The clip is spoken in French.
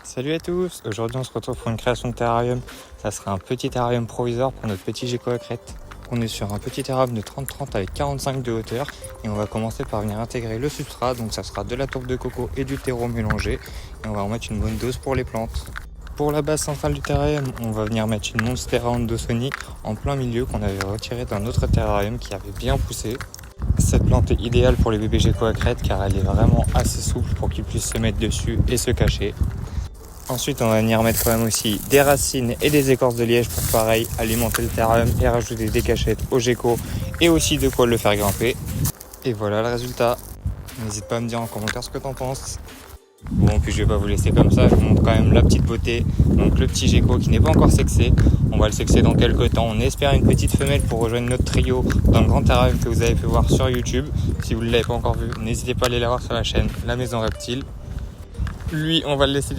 Salut à tous, aujourd'hui on se retrouve pour une création de terrarium. Ça sera un petit terrarium provisoire pour notre petit gecko à crête. On est sur un petit terrarium de 30-30 avec 45 de hauteur et on va commencer par venir intégrer le substrat. Donc ça sera de la tourbe de coco et du terreau mélangé et on va en mettre une bonne dose pour les plantes. Pour la base centrale du terrarium, on va venir mettre une monstera Andosoni en plein milieu qu'on avait retiré d'un autre terrarium qui avait bien poussé. Cette plante est idéale pour les bébés gecko à crête car elle est vraiment assez souple pour qu'ils puissent se mettre dessus et se cacher. Ensuite, on va venir mettre quand même aussi des racines et des écorces de liège pour pareil alimenter le terrarium et rajouter des cachettes au gecko et aussi de quoi le faire grimper. Et voilà le résultat. N'hésite pas à me dire en commentaire ce que t'en penses. Bon, puis je vais pas vous laisser comme ça, je vous montre quand même la petite beauté. Donc le petit gecko qui n'est pas encore sexé, on va le sexer dans quelques temps. On espère une petite femelle pour rejoindre notre trio dans le grand terrarium que vous avez pu voir sur YouTube. Si vous ne l'avez pas encore vu, n'hésitez pas à aller la voir sur la chaîne La Maison Reptile. Lui, on va le laisser